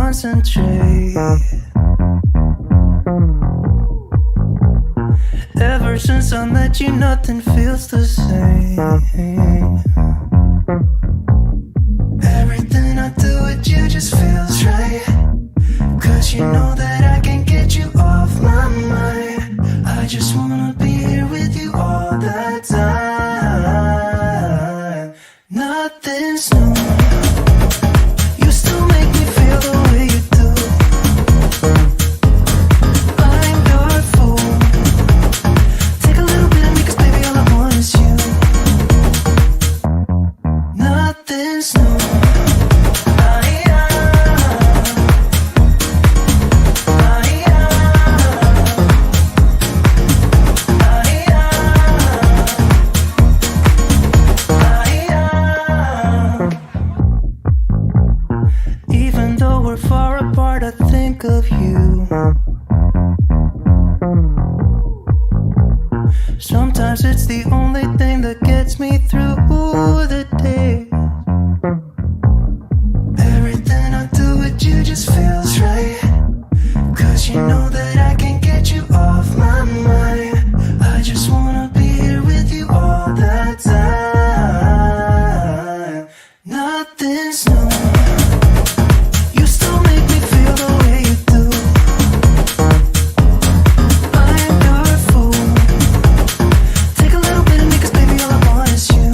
concentrate. Ever since I met you, nothing feels the same. Everything I do with you just feels right. 'Cause you know that I can get you off my mind. I just wanna be here with you all the time. Nothing's new. You still make me feel the way you do. I'm your fool. Take a little bit of me, 'cause baby all I want is you. Nothing's new. Even though we're far apart, I think of you. Sometimes it's the only thing that gets me through the day. Everything I do with you just feels right. 'Cause you know that I can get you off my mind. I just wanna be here with you all the time. Nothing's new. You still make me feel the way you do. I'm your fool. Take a little bit of me, 'cause baby all I want is you.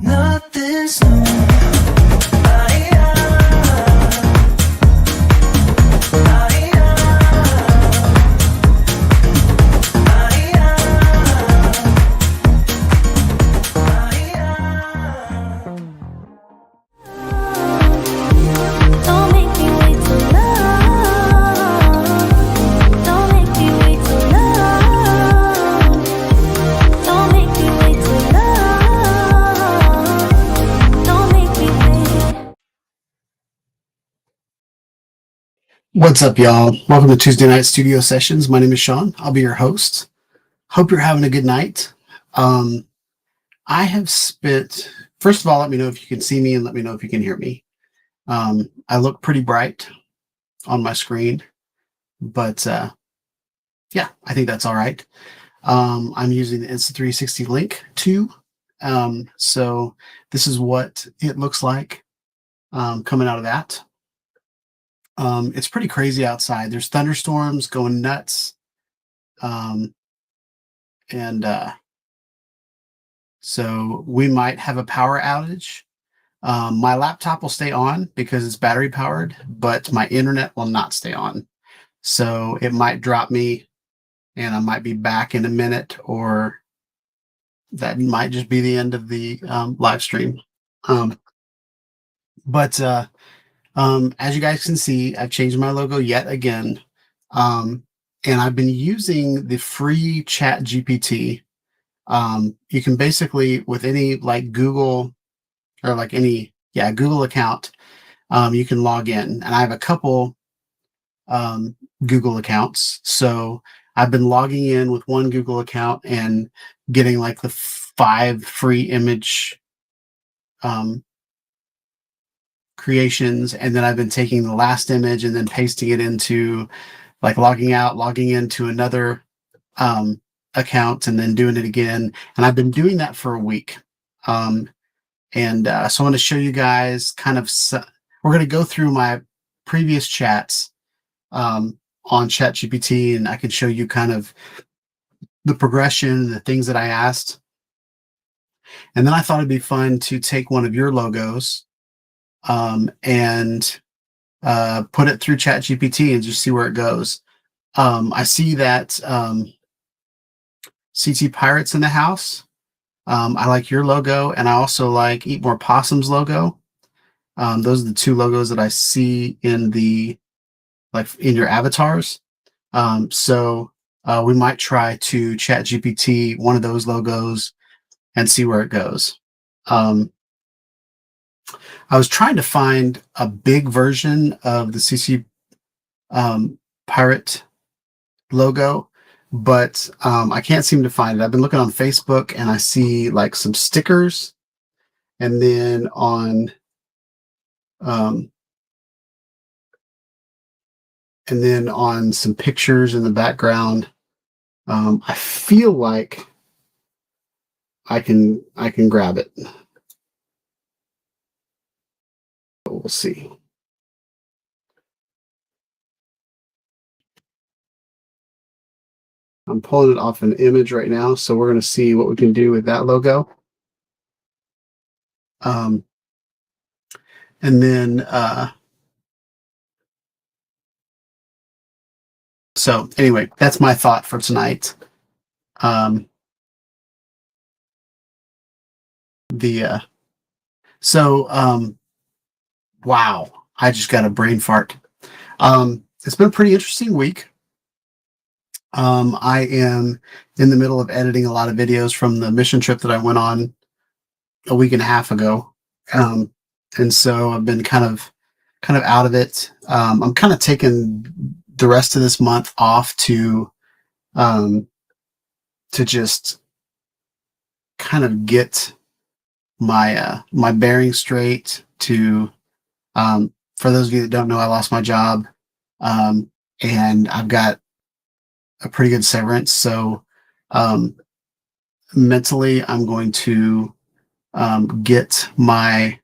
Nothing's new. Don't make me wait too long. Don't make me wait too long. Don't make me wait too long. Don't make me wait. What's up, y'all? Welcome to Tuesday Night Studio Sessions. My name is Sean. I'll be your host. Hope you're having a good night. I have spent, first of all, let me know if you can see me and let me know if you can hear me. I look pretty bright on my screen, but yeah, I think that's all right. I'm using the Insta360 Link 2. So this is what it looks like coming out of that. It's pretty crazy outside. There's thunderstorms going nuts. Um, and So we might have a power outage. My laptop will stay on because it's battery powered, but my internet will not stay on. So it might drop me and I might be back in a minute, or that might just be the end of the live stream. Um, but as you guys can see, I've changed my logo yet again. Um, and I've been using the free Chat GPT. You can basically, with any like Google or like any, yeah, Google account, you can log in. And I have a couple Google accounts. So I've been logging in with one Google account and getting like the 5 free image um, creations. And then I've been taking the last image and then pasting it into like logging out, logging into another account and then doing it again. And I've been doing that for a week. So I want to show you guys kind of, we're going to go through my previous chats on ChatGPT, and I can show you kind of the progression, the things that I asked. And then I thought it'd be fun to take one of your logos and put it through ChatGPT and just see where it goes. I see that CT Pirates in the house. I like your logo, and I also like Eat More Possum's logo. Those are the 2 logos that I see in the in your avatars. So we might try to Chat GPT one of those logos and see where it goes. I was trying to find a big version of the CC Pirate logo, but I can't seem to find it. I've been looking on Facebook and I see like some stickers, and then on some pictures in the background. I feel like I can grab it. We'll see. I'm pulling it off an image right now, so we're going to see what we can do with that logo. And then, so anyway, that's my thought for tonight. Um, wow, I just got a brain fart. It's been a pretty interesting week. I am in the middle of editing a lot of videos from the mission trip that I went on a week and a half ago. And so I've been kind of out of it. I'm kind of taking the rest of this month off to just kind of get my my bearings straight. To for those of you that don't know, I lost my job, and I've got a pretty good severance. So mentally, I'm going to get my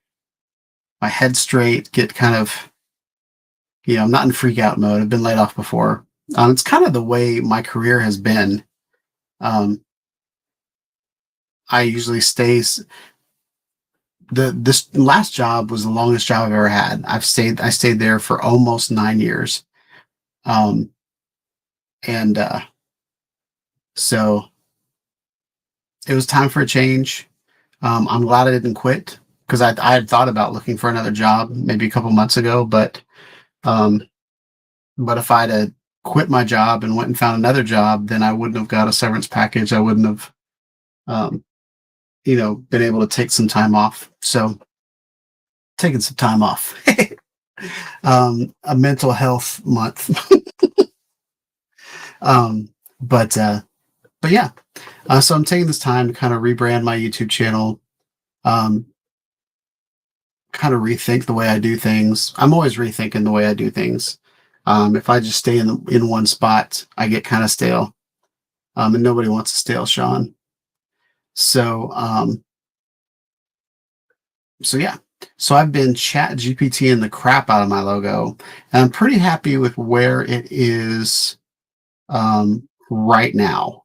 head straight, get kind of, I'm not in freak out mode. I've been laid off before. It's kind of the way my career has been. I usually this last job was the longest job I've ever had. I stayed there for almost 9 years. So it was time for a change. I'm glad I didn't quit, because I had thought about looking for another job maybe a couple months ago, but if I'd have quit my job and went and found another job, then I wouldn't have got a severance package. I wouldn't have, been able to take some time off. So taking some time off, a mental health month. But yeah, so I'm taking this time to kind of rebrand my YouTube channel, kind of rethink the way I do things. I'm always rethinking the way I do things. If I just stay in one spot, I get kind of stale. And nobody wants a stale Sean. So, so yeah. So I've been chat GPTing the crap out of my logo, and I'm pretty happy with where it is right now.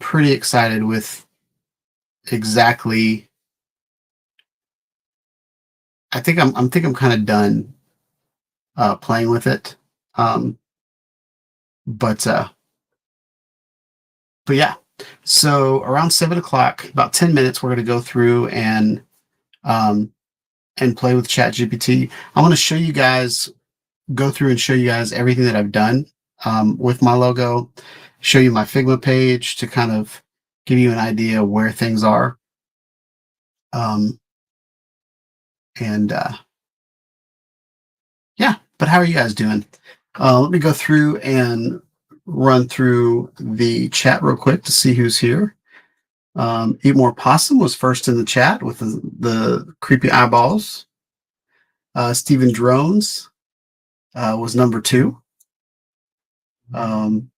Pretty excited with exactly. I think I'm kind of done playing with it. Um, but uh, but yeah. So around 7 o'clock, about 10 minutes, we're going to go through um, and play with ChatGPT. I want to show you guys, go through and show you guys everything that I've done with my logo. Show you my Figma page to kind of give you an idea of where things are. Um, and Yeah, but how are you guys doing? Let me go through and run through the chat real quick to see who's here. Eat More Possum was first in the chat with the creepy eyeballs. Steven Drones was number 2. Um,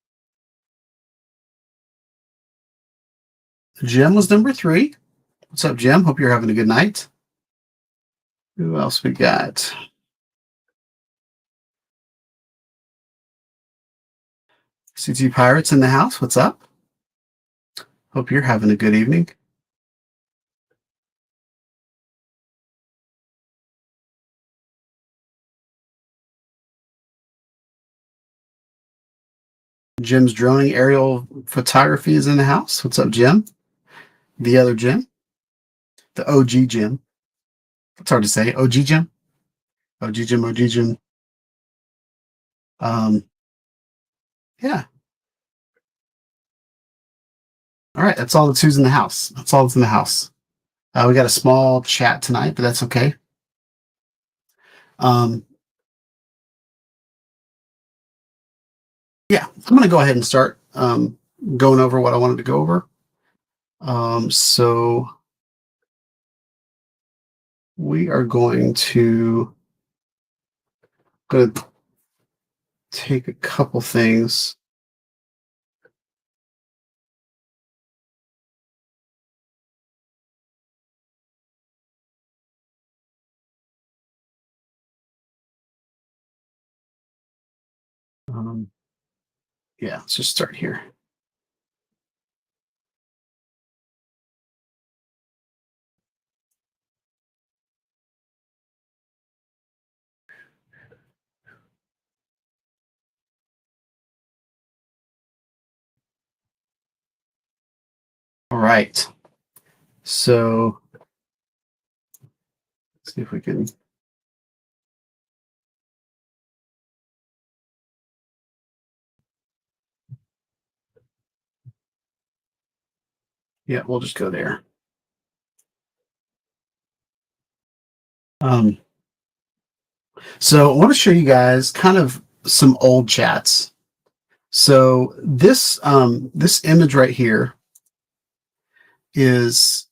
Jim was number 3. What's up, Jim? Hope you're having a good night. Who else we got? CT Pirates in the house. What's up? Hope you're having a good evening. Jim's droning aerial photography is in the house. What's up, Jim? The other Jim, the OG Jim. It's hard to say. OG Jim, OG Jim, OG Jim. Um, yeah. All right. That's all that's who's in the house. That's all that's in the house. We got a small chat tonight, but that's okay. Um, yeah, I'm going to go ahead and start going over what I wanted to go over. So we are going to take a couple things. Yeah, let's just start here. All right. So let's see if we can. Yeah, we'll just go there. So I want to show you guys kind of some old chats. So this image right here is,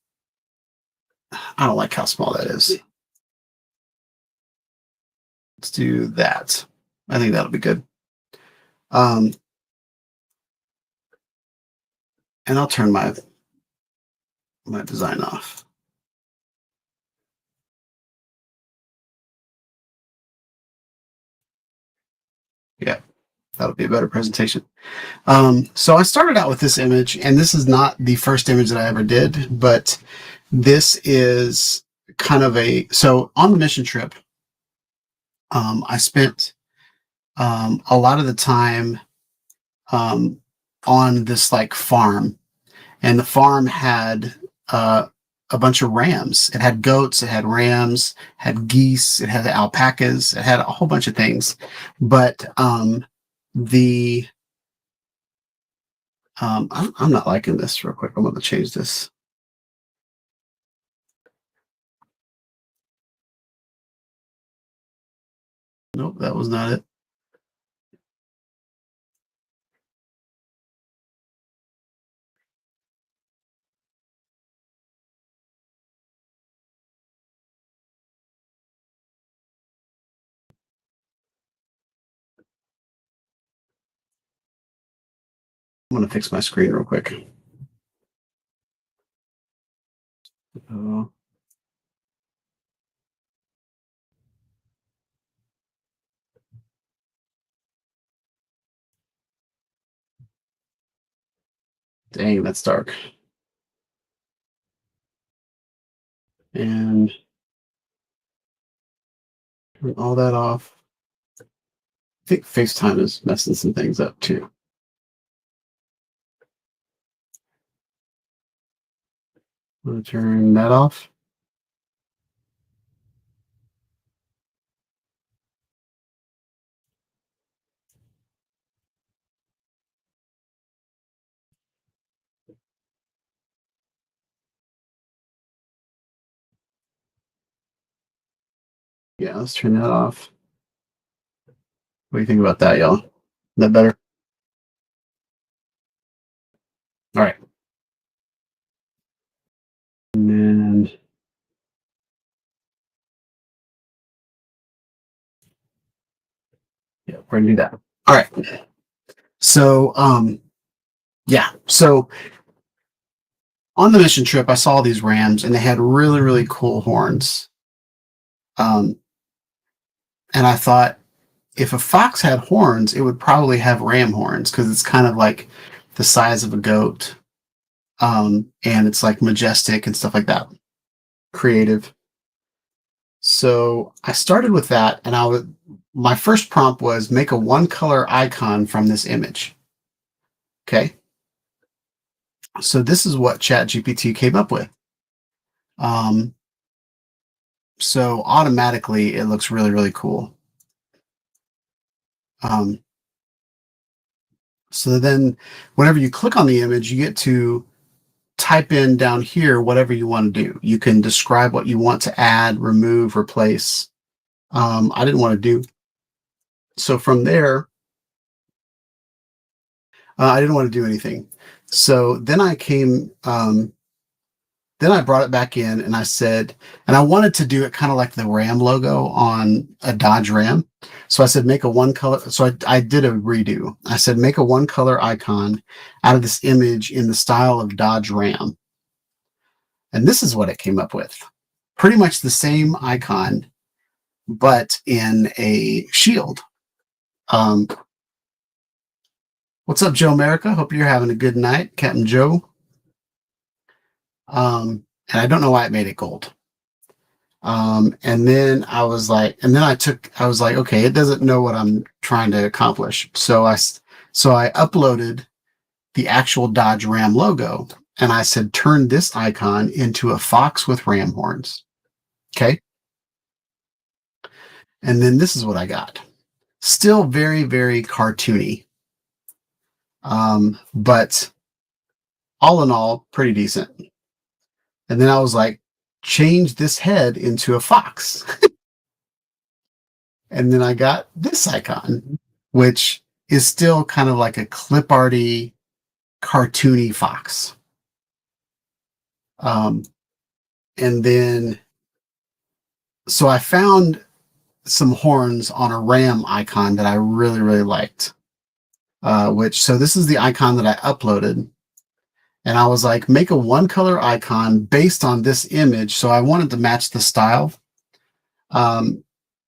I don't like how small that is. Let's do that. I think that'll be good. And I'll turn my design off. Yeah, that'll be a better presentation. So I started out with this image, and this is not the first image that I ever did, but this is kind of so on the mission trip, I spent a lot of the time on this like farm, and the farm had a bunch of rams. It had goats, it had rams, had geese, it had alpacas, it had a whole bunch of things. But the I'm not liking this. Real quick, I'm going to change this. Nope, that was not it. I'm going to fix my screen real quick. Dang, that's dark. And turn all that off. I think FaceTime is messing some things up too. I'm going to turn that off. Yeah, let's turn that off. What do you think about that, y'all? Is that better? All right. And then yeah, we're gonna do that. All right. So yeah. So on the mission trip, I saw these rams and they had really, really cool horns. And I thought if a fox had horns, it would probably have ram horns because it's kind of like the size of a goat. And it's like majestic and stuff like that. Creative. So I started with that, and my first prompt was make a one color icon from this image. Okay. So this is what ChatGPT came up with. So automatically it looks really, really cool. So then whenever you click on the image, you get to type in down here whatever you want to do. You can describe what you want to add, remove, replace. I didn't want to do. So from there, I didn't want to do anything. So then I came, then I brought it back in and I said, and I wanted to do it kind of like the Ram logo on a Dodge Ram. So I said, make a one color. So I did a redo. I said, make a one color icon out of this image in the style of Dodge Ram. And this is what it came up with. Pretty much the same icon, but in a shield. What's up, Joe America? Hope you're having a good night, Captain Joe. And I don't know why it made it gold. And then I was like, okay, it doesn't know what I'm trying to accomplish. So I uploaded the actual Dodge Ram logo and I said, turn this icon into a fox with ram horns. Okay. And then this is what I got. Still very, very cartoony. But all in all, pretty decent. And then I was like, change this head into a fox. And then I got this icon, which is still kind of like a clip arty, cartoony fox. And then, so I found some horns on a ram icon that I really, really liked. So this is the icon that I uploaded. And I was like, make a one color icon based on this image. So I wanted to match the style,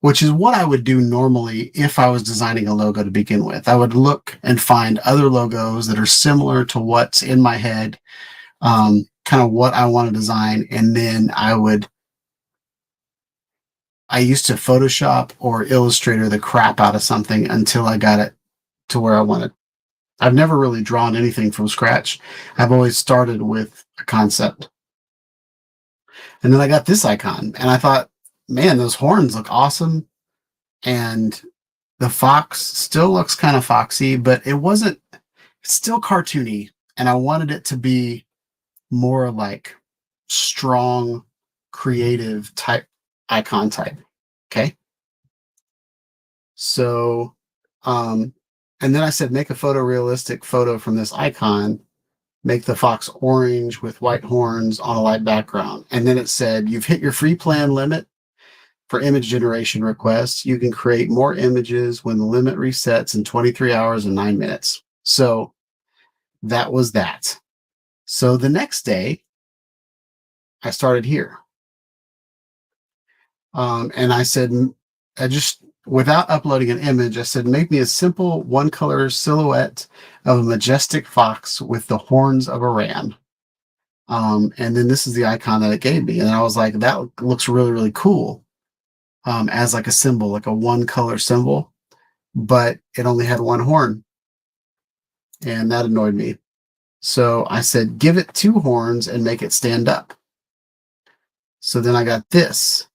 which is what I would do normally if I was designing a logo to begin with. I would look and find other logos that are similar to what's in my head, kind of what I want to design. And then I used to Photoshop or Illustrator the crap out of something until I got it to where I wanted. I've never really drawn anything from scratch. I've always started with a concept. And then I got this icon and I thought, man, those horns look awesome. And the fox still looks kind of foxy, but it's still cartoony. And I wanted it to be more like strong, creative type icon type. Okay. So, and then I said, make a photorealistic photo from this icon, make the fox orange with white horns on a light background. And then it said, you've hit your free plan limit for image generation requests. You can create more images when the limit resets in 23 hours and 9 minutes. So that was that. So the next day, I started here. And I said, I just, without uploading an image, I said, make me a simple one color silhouette of a majestic fox with the horns of a ram. And then this is the icon that it gave me. And I was like, that looks really, really cool. As like a symbol, like a one color symbol, but it only had one horn. And that annoyed me. So I said, give it two horns and make it stand up. So then I got this.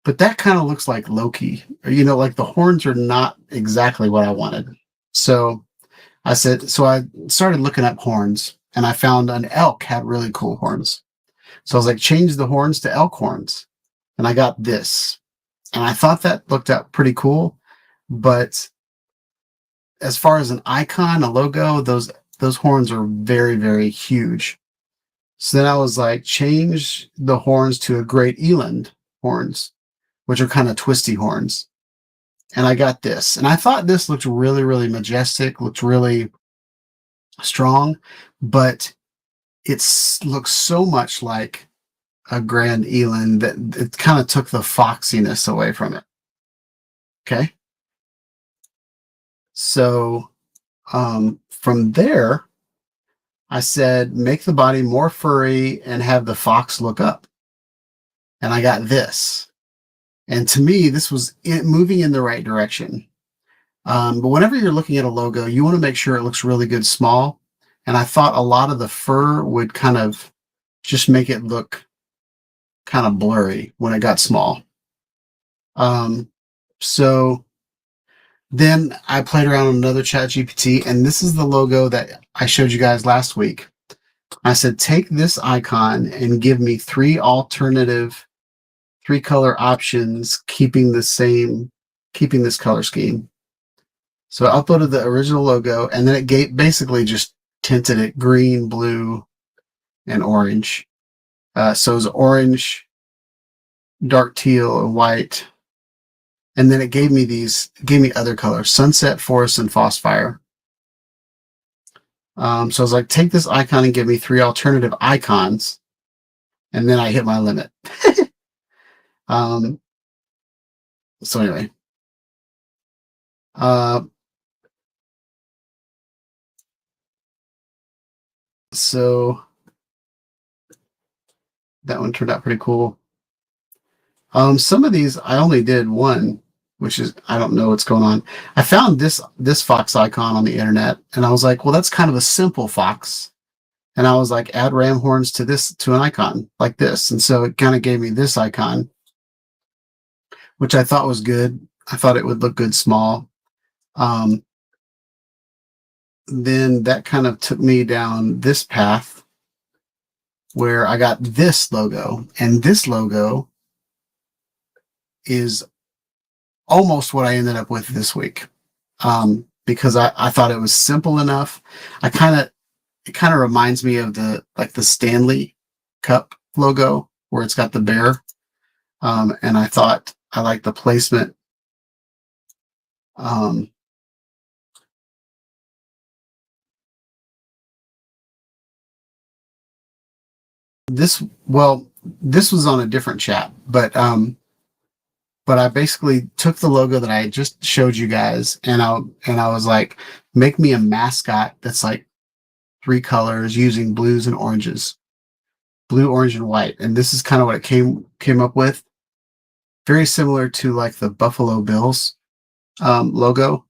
But that kind of looks like Loki. Like the horns are not exactly what I wanted. So I started looking up horns, and I found an elk had really cool horns. So I was like, change the horns to elk horns. And I got this. And I thought that looked out pretty cool. But as far as an icon, a logo, those horns are very, very huge. So then I was like, change the horns to a great eland horns, which are kind of twisty horns. And I got this. And I thought this looked really, really majestic, looked really strong, but it looks so much like a grand eland that it kind of took the foxiness away from it. Okay. So from there, I said, make the body more furry and have the fox look up. And I got this. And to me, this was moving in the right direction. But whenever you're looking at a logo, you want to make sure it looks really good small. And I thought a lot of the fur would kind of just make it look kind of blurry when it got small. So then I played around with another ChatGPT, and this is the logo that I showed you guys last week. I said, take this icon and give me three alternative 3-color options, keeping this color scheme. So I uploaded the original logo, and then it basically just tinted it green, blue, and orange. So it's orange, dark teal, and white. And then it gave me other colors: sunset, forest, and phosphire. So I was like, take this icon and give me 3 alternative icons. And then I hit my limit. So anyway, so that one turned out pretty cool. Some of these I only did one, which is, I don't know what's going on. I found this fox icon on the internet, and I was like, well, that's kind of a simple fox. And I was like, add ram horns to an icon like this. And so it kind of gave me this icon, which I thought was good. I thought it would look good small. Then that kind of took me down this path where I got this logo, and this logo is almost what I ended up with this week. Because I thought it was simple enough. It kind of reminds me of the Stanley Cup logo where it's got the bear. And I thought I liked the placement. This was on a different chat, but I basically took the logo that I just showed you guys, and I was like, make me a mascot that's like 3 colors using blues and oranges, blue, orange, and white. And this is kind of what it came up with. Very similar to like the Buffalo Bills logo.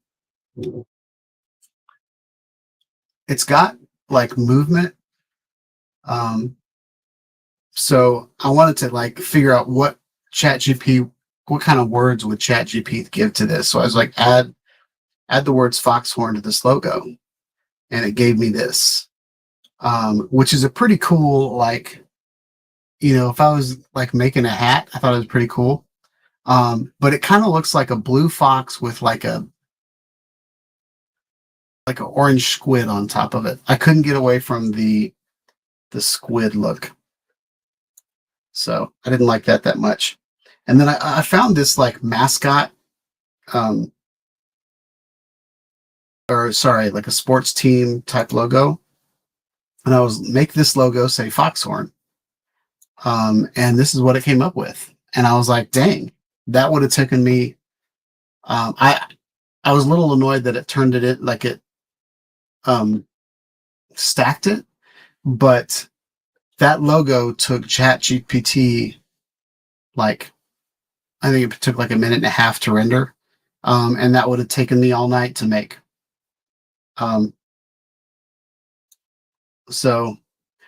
It's got like movement. So I wanted to like figure out what kind of words would ChatGPT give to this. So I was like, add the words foxhorn to this logo, and it gave me this, which is a pretty cool, like, if I was like making a hat, I thought it was pretty cool. But it kind of looks like a blue fox with like an orange squid on top of it. I couldn't get away from the squid look. So I didn't like that much. And then I found this like mascot, like a sports team type logo. and I was make this logo say Foxhorn. And this is what it came up with. And I was like, dang, that would have taken me. I was a little annoyed that it turned it in like it um, stacked it, but that logo took Chat GPT like I think it took like a minute and a half to render, and that would have taken me all night to make. Um, so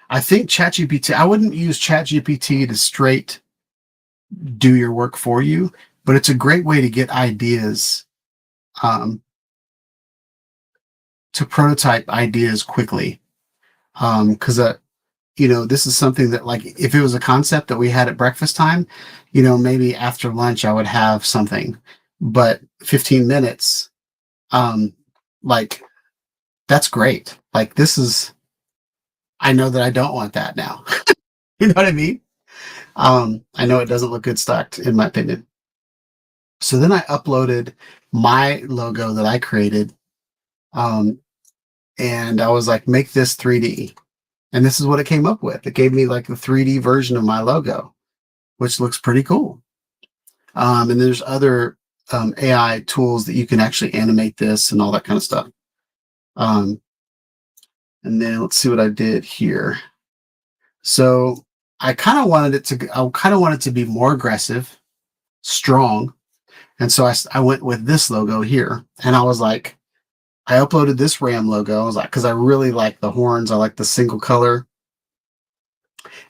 I think ChatGPT. I wouldn't use ChatGPT to straight do your work for you, but it's a great way to get ideas, um, to prototype ideas quickly. Because this is something that, like, if it was a concept that we had at breakfast time, maybe after lunch I would have something, but 15 minutes, um, like, that's great. Like, I know that I don't want that now. You know what I mean? I know it doesn't look good stacked, in my opinion. So then I uploaded my logo that I created, um, and I was like, make this 3D. And this is what it came up with. It gave me like the 3D version of my logo, which looks pretty cool. And there's other AI tools that you can actually animate this and all that kind of stuff. And then let's see what I did here. So I kind of wanted it to be more aggressive, strong. And so I went with this logo here. And I was like, I uploaded this Ram logo. I was like, because I really like the horns. I like the single color.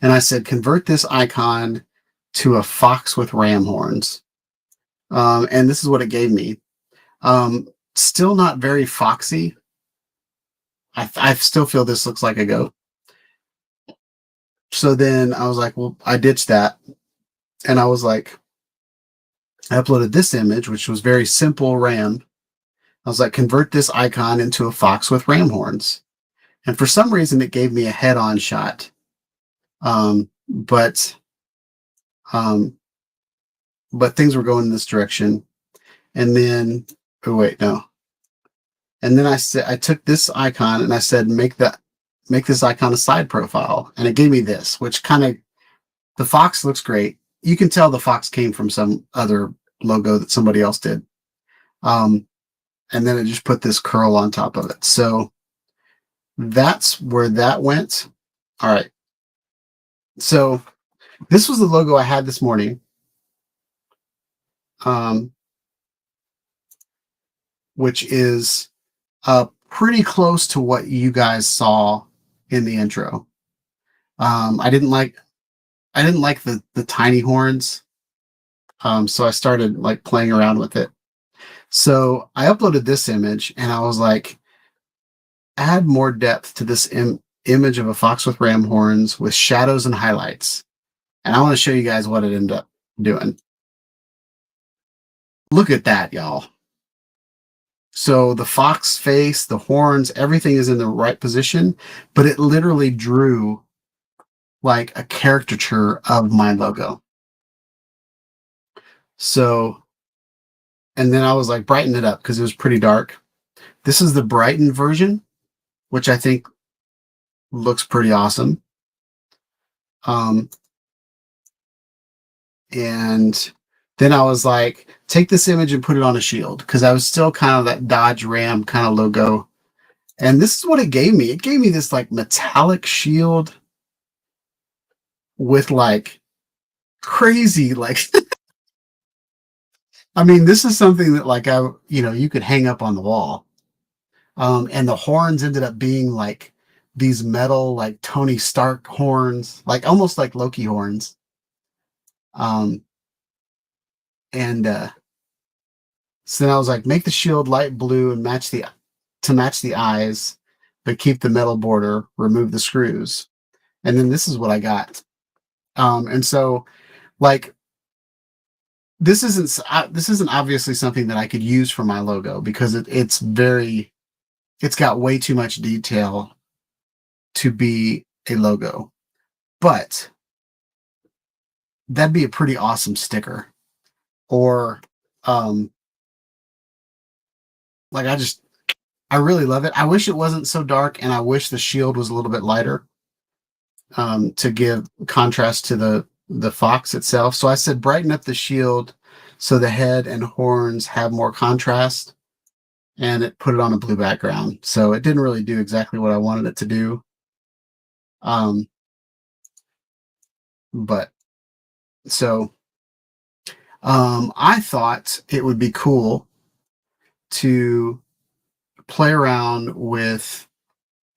And I said, convert this icon to a fox with ram horns. And this is what it gave me. Still not very foxy. I still feel this looks like a goat. So then I was like, well, I ditched that. And I was like, I uploaded this image, which was very simple ram. I was like, convert this icon into a fox with ram horns. And for some reason, it gave me a head-on shot. But things were going in this direction. And then, oh wait, no. And then I took this icon and I said, make this icon a side profile. And it gave me this, which the fox looks great. You can tell the fox came from some other logo that somebody else did. And then it just put this curl on top of it. So that's where that went. All right. So this was the logo I had this morning. Which is pretty close to what you guys saw in the intro. I didn't like the tiny horns, so I started like playing around with it. So I uploaded this image, and I was like, add more depth to this image of a fox with ram horns with shadows and highlights. And I want to show you guys what it ended up doing. Look at that, y'all. So the fox face, the horns, everything is in the right position, but it literally drew like a caricature of my logo. So, and then I was like, brighten it up because it was pretty dark. This is the brightened version, which I think looks pretty awesome. And then I was like, take this image and put it on a shield because I was still kind of that Dodge Ram kind of logo. And this is what it gave me. It gave me this like metallic shield with like crazy, like, I mean, this is something that like you could hang up on the wall. And the horns ended up being like these metal, like Tony Stark horns, like almost like Loki horns. And so then I was like, make the shield light blue and match the eyes, but keep the metal border, remove the screws. And then this is what I got. And so like, this isn't obviously something that I could use for my logo because it's got way too much detail to be a logo, but that'd be a pretty awesome sticker. Or like I really love it. I wish it wasn't so dark, and I wish the shield was a little bit lighter, to give contrast to the fox itself. So I said brighten up the shield so the head and horns have more contrast, and it put it on a blue background. So it didn't really do exactly what I wanted it to do. Um, but so I thought it would be cool to play around with.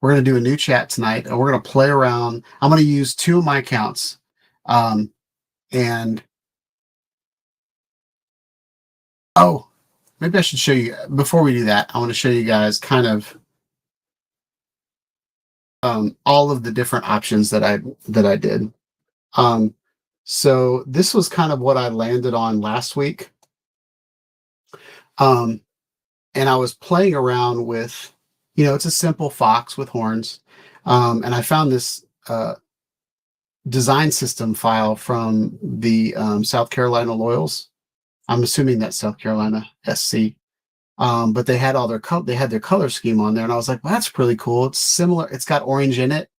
We're going to do a new chat tonight, and we're going to play around. I'm going to use two of my accounts. Um, and oh, maybe I should show you before we do that. I want to show you guys kind of all of the different options that I did. Um, so this was kind of what I landed on last week. Um, and I was playing around with, it's a simple fox with horns. And I found this design system file from the South Carolina Loyals. I'm assuming that's South Carolina SC. But they had they had their color scheme on there, and I was like, well, that's pretty cool. It's similar. It's got orange in it,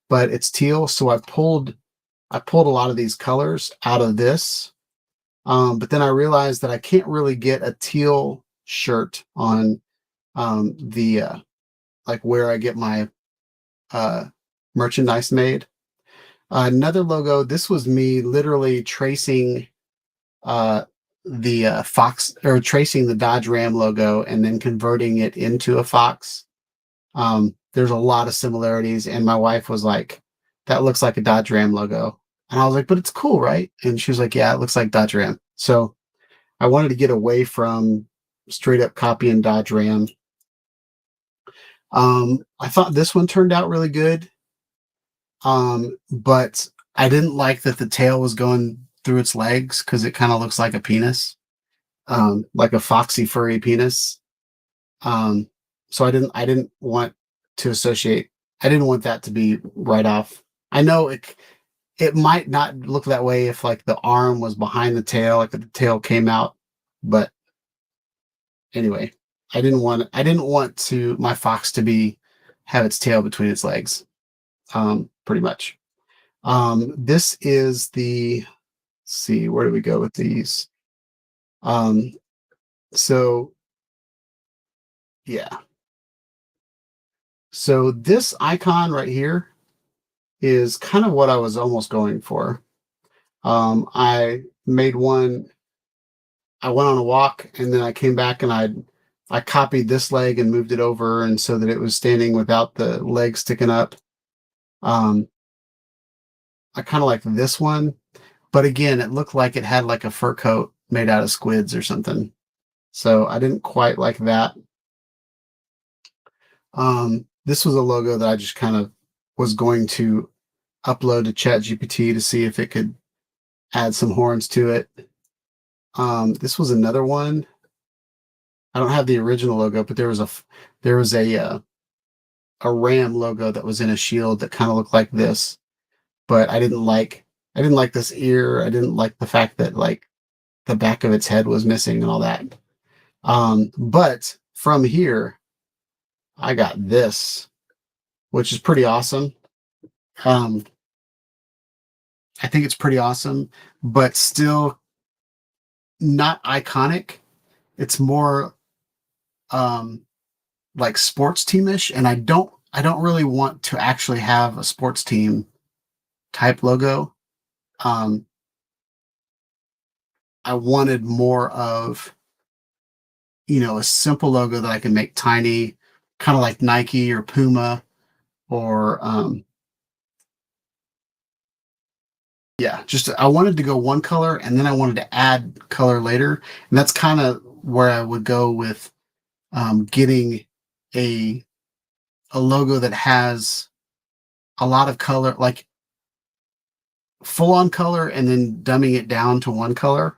but it's teal. So I pulled a lot of these colors out of this. But then I realized that I can't really get a teal shirt on the like where I get my merchandise made. Another logo. This was me literally tracing the Fox, or tracing the Dodge Ram logo and then converting it into a fox. There's a lot of similarities, and my wife was like, "That looks like a Dodge Ram logo," and I was like, "But it's cool, right?" And she was like, "Yeah, it looks like Dodge Ram." So I wanted to get away from straight up copying Dodge Ram. I thought this one turned out really good, but I didn't like that the tail was going through its legs because it kind of looks like a penis, like a foxy furry penis. Um, so I didn't want to associate. I didn't want that to be right off. I know it might not look that way if like the arm was behind the tail, like the tail came out. But anyway, I didn't want to my fox to be have its tail between its legs. Pretty much. This is the, let's see, where do we go with these? Um, so yeah. So this icon right here is kind of what I was almost going for. I made one, I went on a walk, and then I came back and I copied this leg and moved it over, and so that it was standing without the leg sticking up. Um, I kind of like this one, but again, it looked like it had like a fur coat made out of squids or something. So I didn't quite like that. This was a logo that I just kind of was going to upload to ChatGPT to see if it could add some horns to it. This was another one. I don't have the original logo, but there was a ram logo that was in a shield that kind of looked like this, but I didn't like this ear. I didn't like the fact that like the back of its head was missing and all that. But from here, I got this, which is pretty awesome. Um, I think it's pretty awesome, but still not iconic. It's more like sports teamish, and I don't really want to actually have a sports team type logo. Um, I wanted more of, a simple logo that I can make tiny, kind of like Nike or Puma, or yeah, just I wanted to go one color, and then I wanted to add color later, and that's kind of where I would go with getting a logo that has a lot of color, like full on color, and then dumbing it down to one color.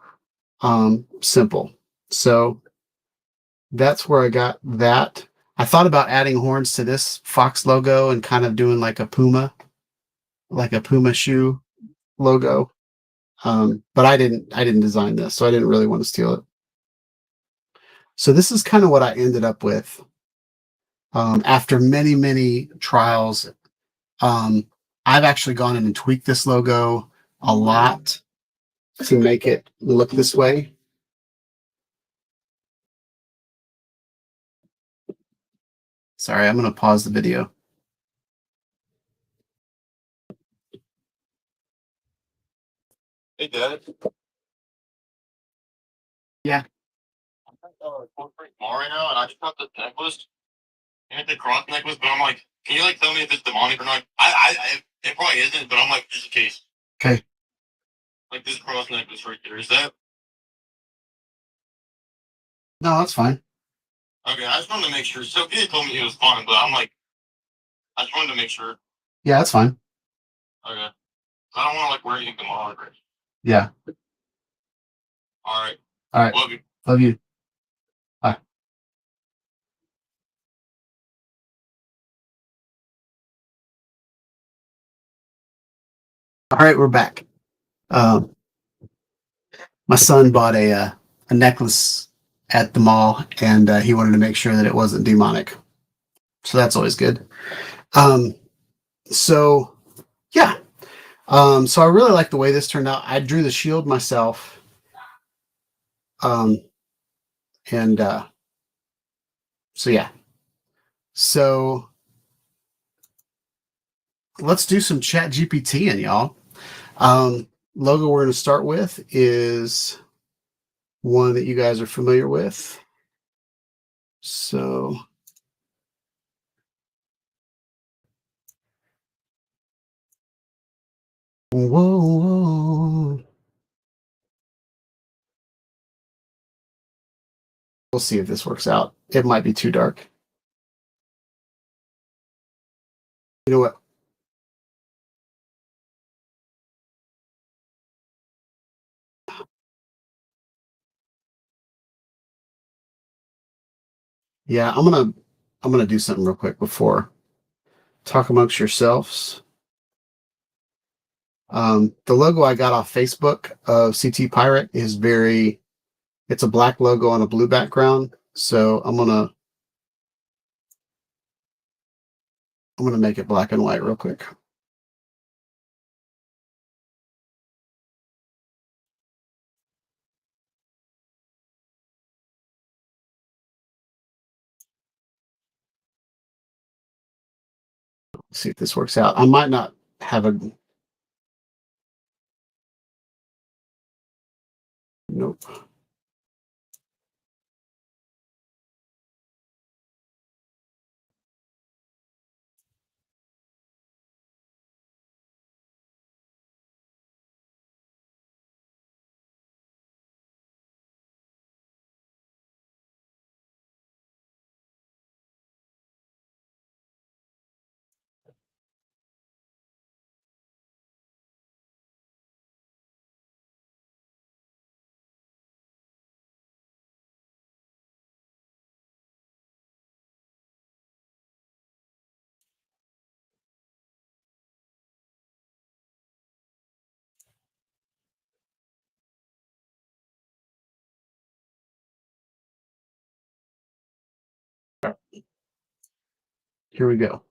Simple. So that's where I got that. I thought about adding horns to this Fox logo and kind of doing like a Puma shoe logo. But I didn't design this, so I didn't really want to steal it. So this is kind of what I ended up with. After many trials, I've actually gone in and tweaked this logo a lot to make it look this way. Sorry, I'm going to pause the video. Hey, Dad. Yeah. I'm at corporate mall right now, and I just got the necklace. And the cross necklace, but I'm like, can you like tell me if it's demonic or not? It probably isn't, but I'm like, just in case. Okay. Like this cross necklace right there, is that No, that's fine. okay? I just wanted to make sure. Sophia told me it was fine, but I'm like, I just wanted to make sure. Yeah, that's fine. Okay, I don't want to like wear anything demonic. Right? Yeah. All right. All right. Love you. Love you. Bye. All right, we're back. My son bought a necklace at the mall, and he wanted to make sure that it wasn't demonic. So that's always good. So yeah. So I really like the way this turned out. I drew the shield myself. And so yeah. So let's do some chat GPT in y'all. Logo we're going to start with is one that you guys are familiar with. So whoa. We'll see if this works out. It might be too dark. You know what? Yeah, I'm gonna do something real quick before talk amongst yourselves. The logo I got off Facebook of CT Pirate is it's a black logo on a blue background. So I'm gonna make it black and white real quick. See if this works out. I might not have a nope. Here we go.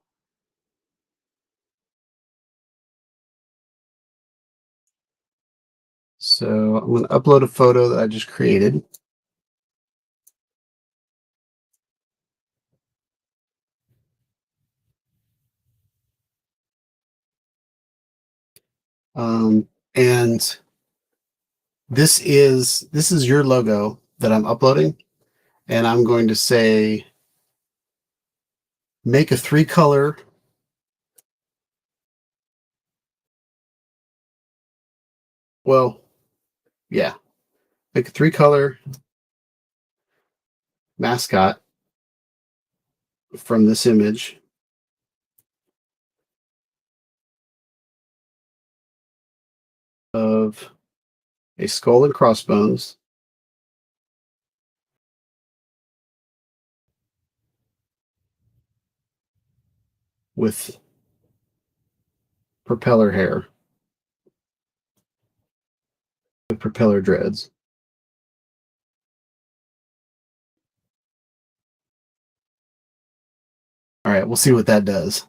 So I'm going to upload a photo that I just created. And this is your logo that I'm uploading, and I'm going to say make a 3-color make a 3-color mascot from this image of a skull and crossbones with propeller hair, with propeller dreads. All right, we'll see what that does.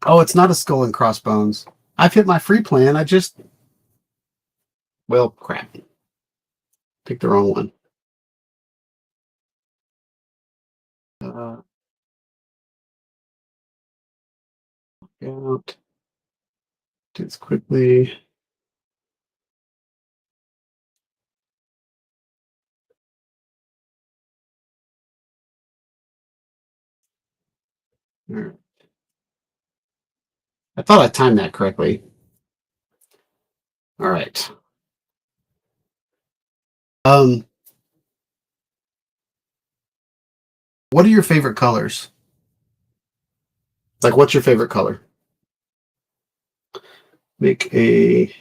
Oh, it's not a skull and crossbones. I've hit my free plan. Well, crap. Picked the wrong one. Out. Do this quickly. All right. I thought I timed that correctly. All right. What are your favorite colors? Like, what's your favorite color? Make a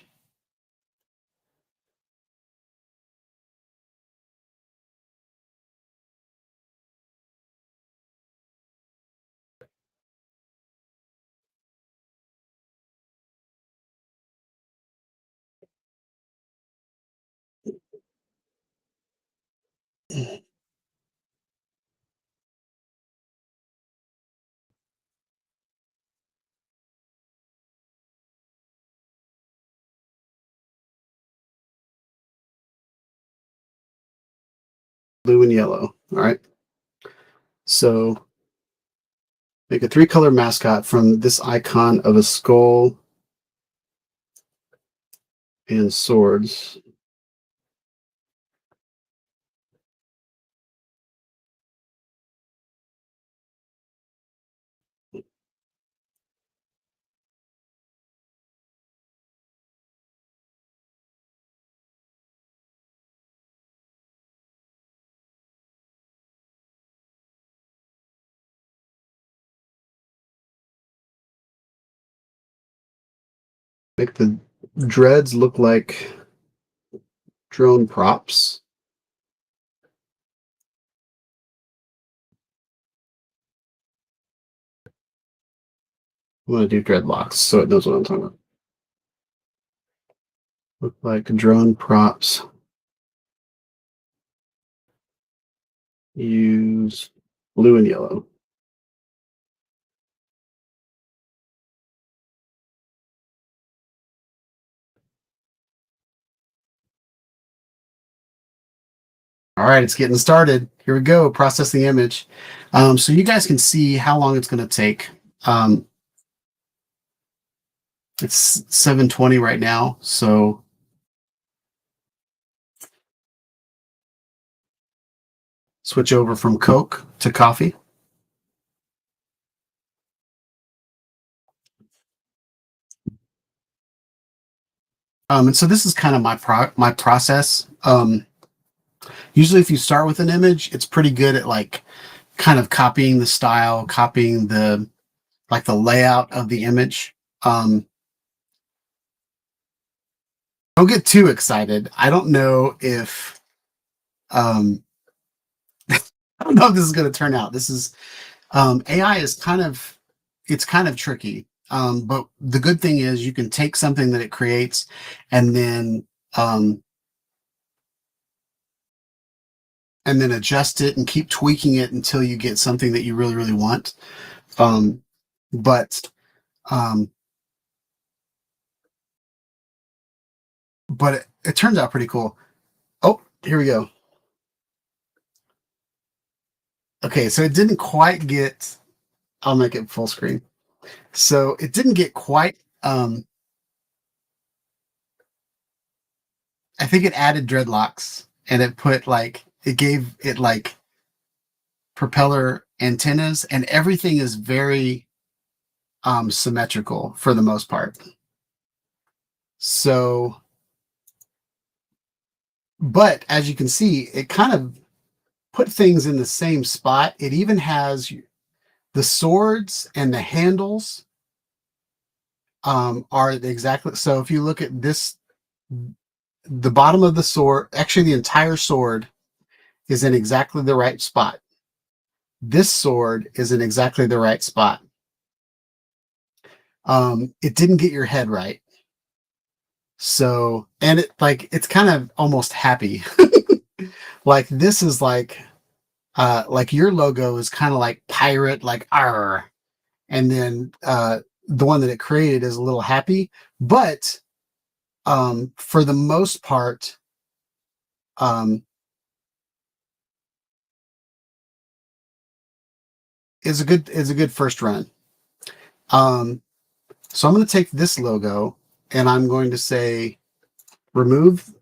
blue and yellow. All right. So make a 3-color mascot from this icon of a skull and swords. Make the dreads look like drone props. I'm going to do dreadlocks so it knows what I'm talking about. Look like drone props. Use blue and yellow. All right, it's getting started. Here we go, process the image. So you guys can see how long it's going to take. It's 7:20 right now, so switch over from Coke to coffee. And so this is kind of my process. Usually, if you start with an image, it's pretty good at like kind of copying the style, copying the layout of the image. Don't get too excited. I don't know if I don't know if this is going to turn out. This is AI is it's kind of tricky. But the good thing is you can take something that it creates and then adjust it and keep tweaking it until you get something that you really, really want. But it turns out pretty cool. Oh, here we go. Okay, so it didn't quite get, I'll make it full screen. So it didn't get quite, I think it added dreadlocks and it gave it like propeller antennas and everything is very symmetrical for the most part. So, but as you can see, it kind of put things in the same spot. It even has the swords and the handles are exactly, so if you look at this, the bottom of the sword, actually the entire sword is in exactly the right spot. This sword is in exactly the right spot. It didn't get your head right. So, and it's kind of almost happy. Like this is like your logo is kind of like pirate, like R, and then the one that it created is a little happy, but for the most part, um, is a good first run. Um, so I'm going to take this logo and I'm going to say remove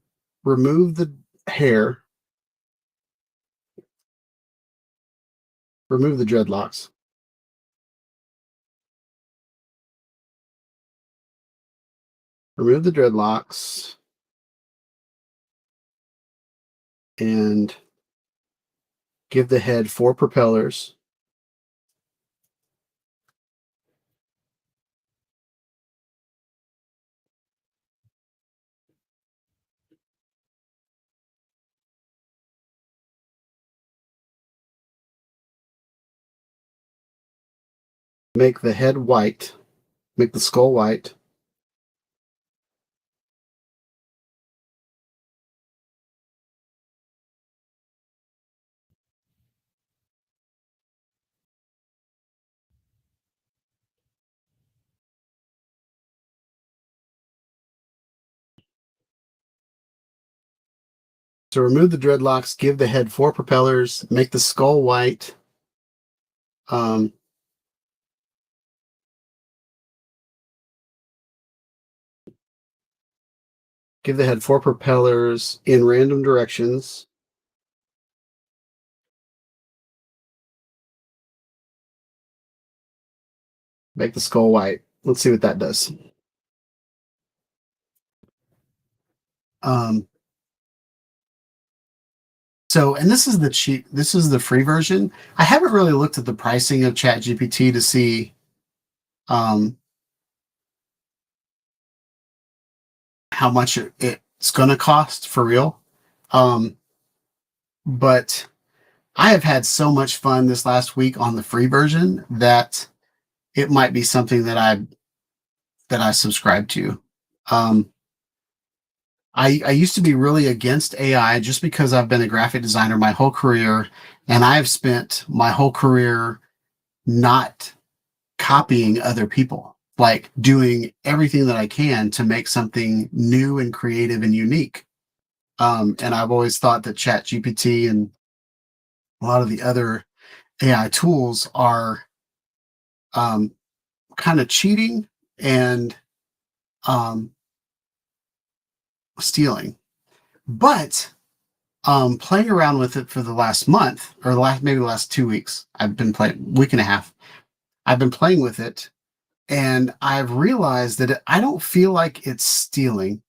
the hair, remove the dreadlocks, remove the dreadlocks, and give the head 4 propellers. Make the head white, make the skull white. So remove the dreadlocks, give the head 4 propellers, make the skull white. Um, give the head 4 propellers in random directions. Make the skull white. Let's see what that does. Um, so, and this is the cheap, this is the free version. I haven't really looked at the pricing of ChatGPT to see um, how much it's going to cost for real. Um, but I have had so much fun this last week on the free version that it might be something that I subscribe to. Um, I used to be really against AI just because I've been a graphic designer my whole career, and I've spent my whole career not copying other people, like doing everything that I can to make something new and creative and unique. And I've always thought that ChatGPT and a lot of the other AI tools are um, kind of cheating and um, stealing. But playing around with it for the last month or maybe the last 2 weeks, I've been playing week and a half. I've been playing with it, and I've realized that I don't feel like it's stealing.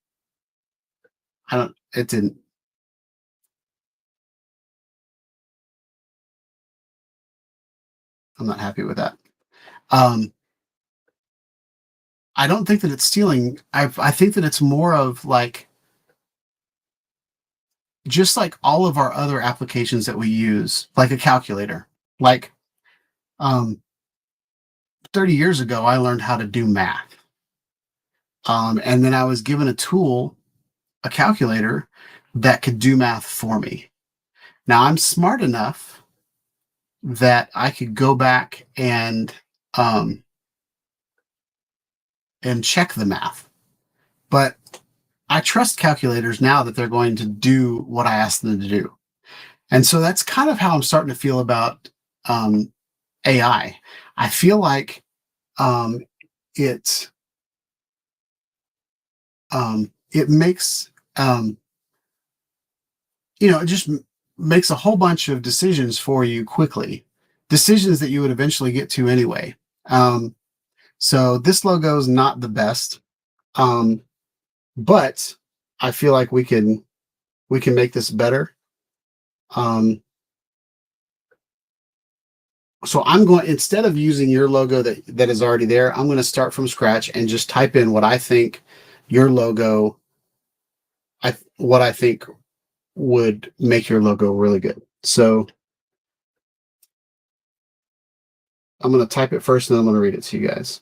I don't. It didn't. I'm not happy with that. Um, I don't think that it's stealing. I think that it's more of like just like all of our other applications that we use, like a calculator. Like um, 30 years ago, I learned how to do math, and then I was given a tool, a calculator, that could do math for me. Now I'm smart enough that I could go back um, and check the math, but I trust calculators now that they're going to do what I ask them to do. And so that's kind of how I'm starting to feel about um, AI. I feel like um, it it makes it just makes a whole bunch of decisions for you quickly, decisions that you would eventually get to anyway. Um, so this logo is not the best, um, but I feel like we can make this better. Um, so I'm going, instead of using your logo that is already there, I'm going to start from scratch and just type in what I think your logo, what I think would make your logo really good. So I'm going to type it first and then I'm going to read it to you guys.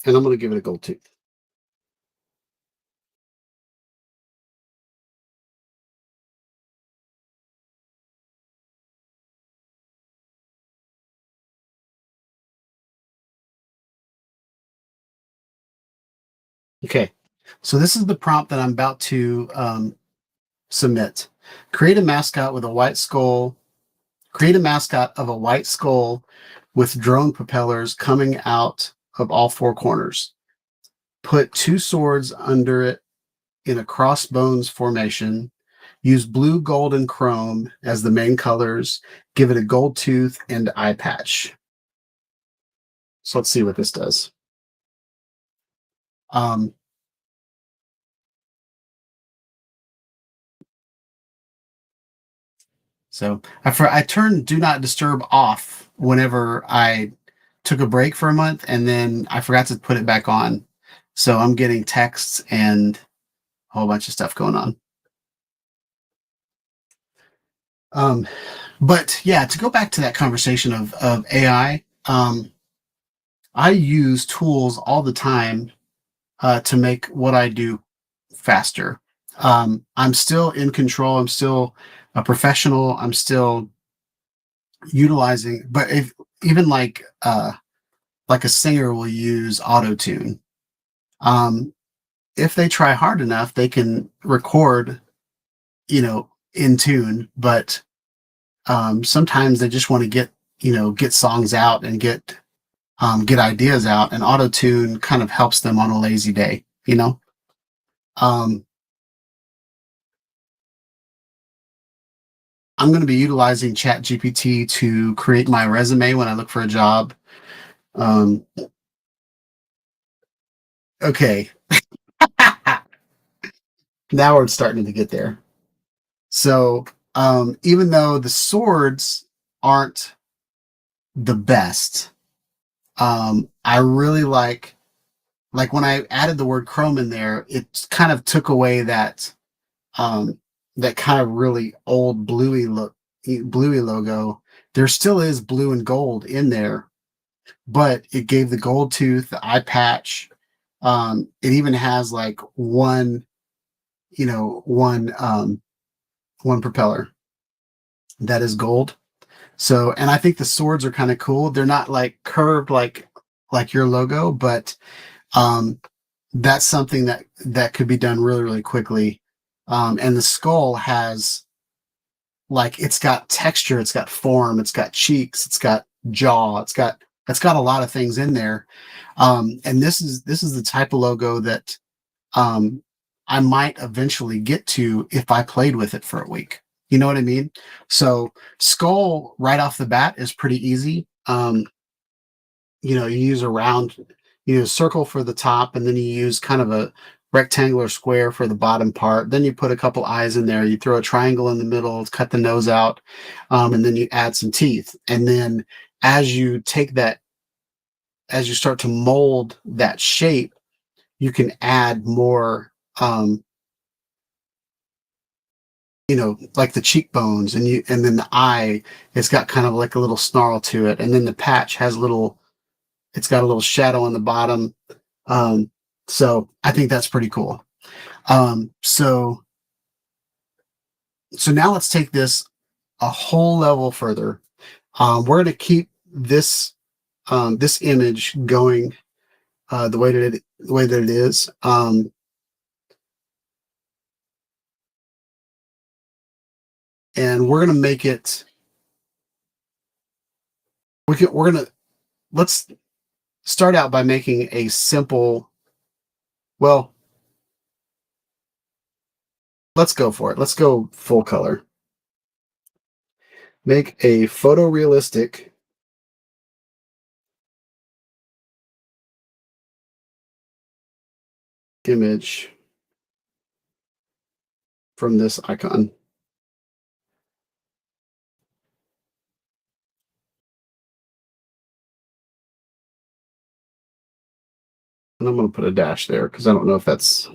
And I'm going to give it a gold tooth. Okay, so this is the prompt that I'm about to submit. Create a mascot with a white skull. Create a mascot of a white skull with drone propellers coming out of all four corners. Put two swords under it in a crossbones formation. Use blue, gold, and chrome as the main colors. Give it a gold tooth and eye patch. So let's see what this does. Um, so I turned do not disturb off whenever I took a break for a month, and then I forgot to put it back on. So I'm getting texts and a whole bunch of stuff going on. Um, but yeah, to go back to that conversation of AI, I use tools all the time to make what I do faster. I'm still in control. I'm still a professional. I'm still utilizing, but if even like a singer will use auto tune. Um, if they try hard enough, they can record, in tune. But sometimes they just want to get songs out and get ideas out, and auto tune kind of helps them on a lazy day. Um, I'm going to be utilizing Chat GPT to create my resume when I look for a job. Um, okay, now we're starting to get there. So, even though the swords aren't the best, I really like when I added the word chrome in there, it kind of took away um, that kind of really old bluey logo. There still is blue and gold in there, but it gave the gold tooth, the eye patch. It even has like one propeller that is gold. So, and I think the swords are kind of cool. They're not like curved like your logo, but um, that's something that could be done really, really quickly. And the skull has it's got texture, it's got form, it's got cheeks, it's got jaw, it's got a lot of things in there. And this is the type of logo that um, I might eventually get to if I played with it for a week. You know what I mean? So skull right off the bat is pretty easy. You use a round, you use a circle for the top, and then you use kind of a rectangular square for the bottom part. Then you put a couple eyes in there. You throw a triangle in the middle, cut the nose out, and then you add some teeth. And then as you take that, as you start to mold that shape, you can add more. Like the cheekbones, and then the eye, it's got kind of like a little snarl to it, and then the patch has it's got a little shadow on the bottom. Um, so I think that's pretty cool. So now let's take this a whole level further. We're going to keep this image going the way that it is. And we're going to make it. We're going to let's start out by making a simple. Well, let's go for it. Let's go full color. Make a photorealistic image from this icon. And I'm going to put a dash there because I don't know if that's.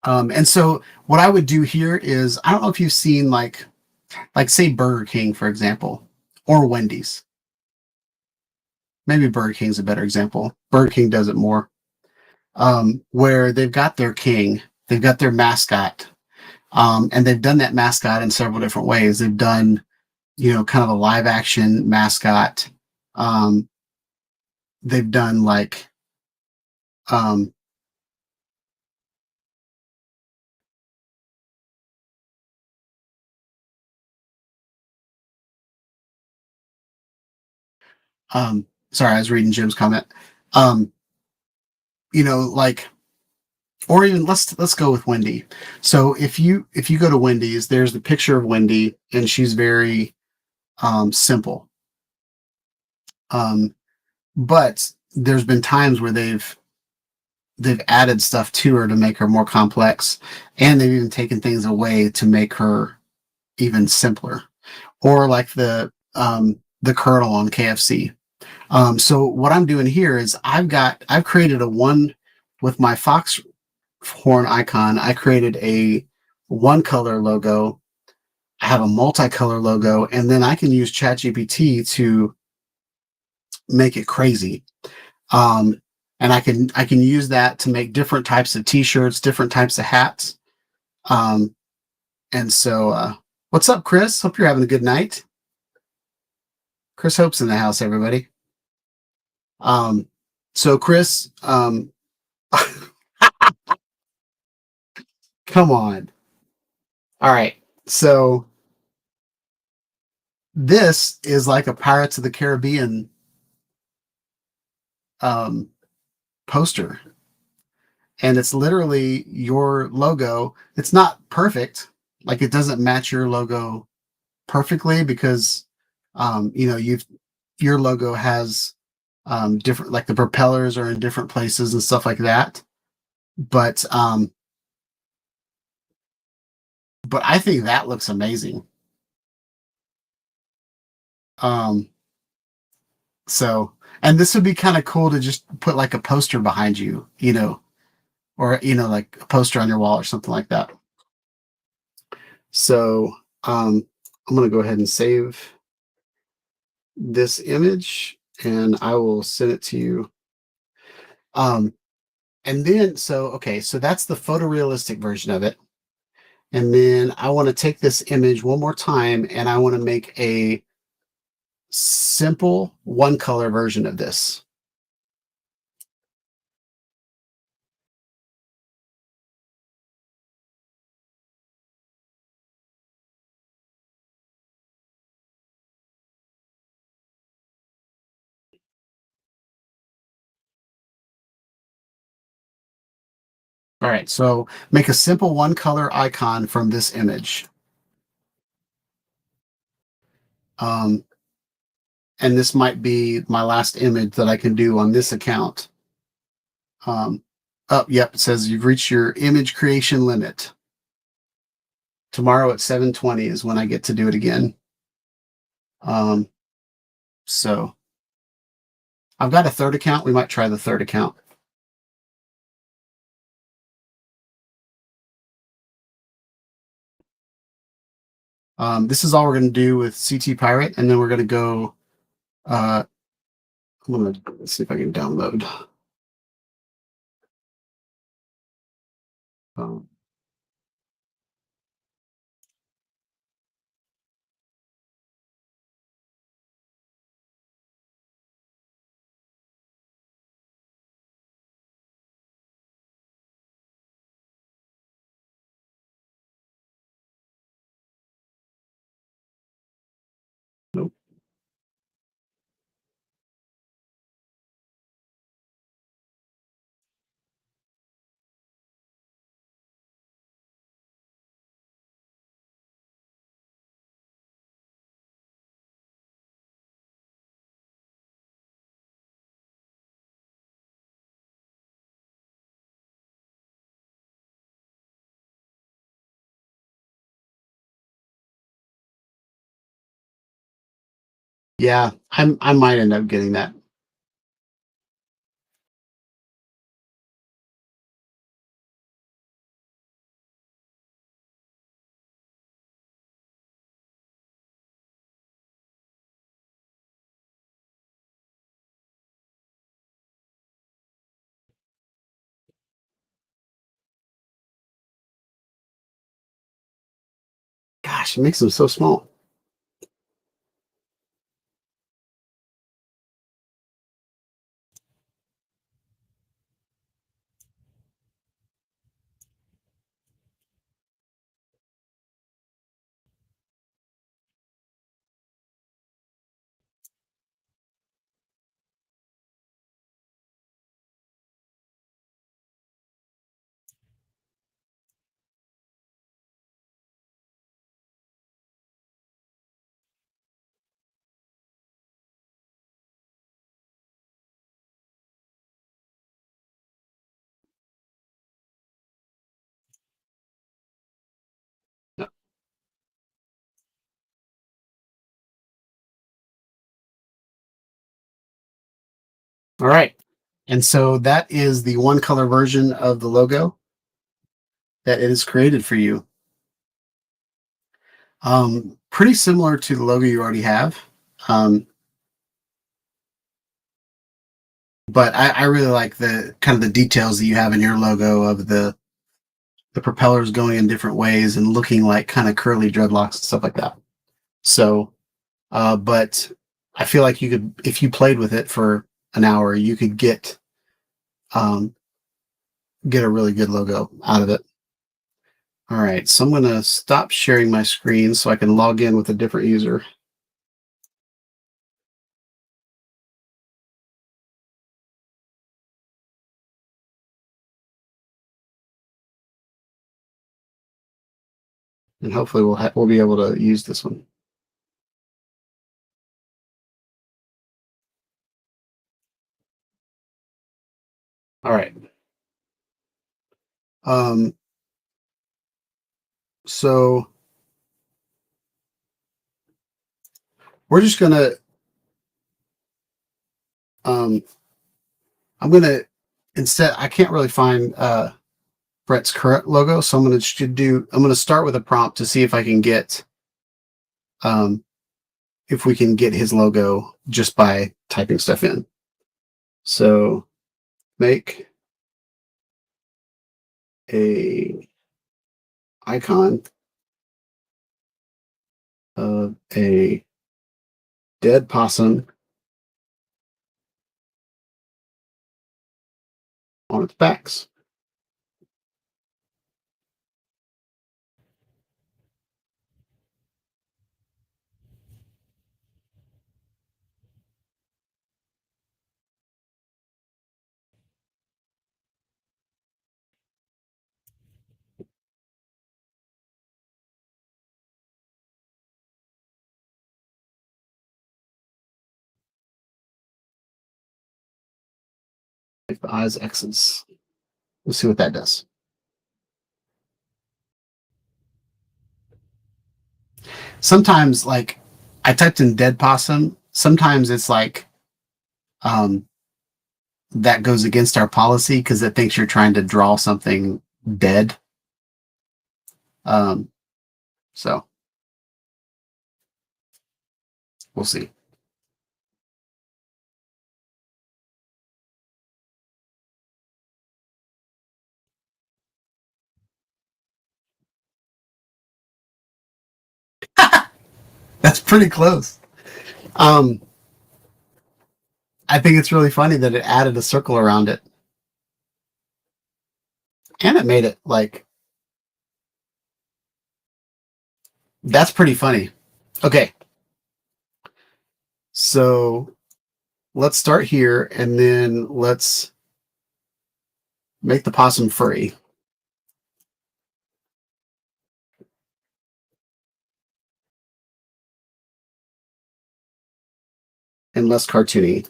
And so what I would do here is, I don't know if you've seen like say Burger King, for example, or Wendy's. Maybe Burger King's a better example. Burger King does it more. Where they've got their king, they've got their mascot, and they've done that mascot in several different ways. They've done, kind of a live action mascot. Um, they've done like, um, sorry, I was reading Jim's comment. Um, like, or even let's go with Wendy. So if you go to Wendy's, there's the picture of Wendy, and she's very simple. Um, but there's been times where they've added stuff to her to make her more complex, and they've even taken things away to make her even simpler. Or like the Colonel on KFC. So what I'm doing here is I've created a one with my fox horn icon. I created a one color logo. I have a multicolor logo, and then I can use ChatGPT to make it crazy. Um, and I can use that to make different types of t-shirts, different types of hats. Um, and so what's up, Chris? Hope you're having a good night. Chris Hope's in the house, everybody. Um, so Chris, come on. All right. So this is like a Pirates of the Caribbean um, poster, and it's literally your logo. It's not perfect, like it doesn't match your logo perfectly because your logo has different, like the propellers are in different places and stuff like that. But but I think that looks amazing. Um, so and this would be kind of cool to just put like a poster behind you, or like a poster on your wall or something like that. So I'm going to go ahead and save this image, and I will send it to you. Um, and then, so that's the photorealistic version of it. And then I want to take this image one more time, and I want to make a simple one color version of this. All right, so make a simple one color icon from this image. Um, and this might be my last image that I can do on this account. Oh, yep, it says you've reached your image creation limit. Tomorrow at 7:20 is when I get to do it again. Um, so I've got a third account. We might try the third account. This is all we're going to do with CT Pirate, and then we're going to go. I'm going to see if I can download. Um, nope. Yeah, I might end up getting that. Gosh, it makes them so small. Yeah. All right. And so that is the one color version of the logo that it has created for you. Pretty similar to the logo you already have. Um, but I really like the kind of the details that you have in your logo of the propellers going in different ways and looking like kind of curly dreadlocks and stuff like that. So, but I feel like you could, if you played with it for an hour, you could um, get a really good logo out of it. All right, so I'm going to stop sharing my screen so I can log in with a different user. And hopefully we'll be able to use this one. All right. So we're just gonna I'm gonna instead I can't really find Brett's current logo, so I'm gonna start with a prompt to see if I can get um if we can get his logo just by typing stuff in. So make a icon of a dead possum on its backs. Make the eyes X's. We'll see what that does. Sometimes, like, I typed in dead possum. Sometimes it's like um, that goes against our policy because it thinks you're trying to draw something dead. Um, so we'll see. That's pretty close. Um, I think it's really funny that it added a circle around it. And it made it like, that's pretty funny. Okay. So let's start here and then let's make the possum furry and less cartoony.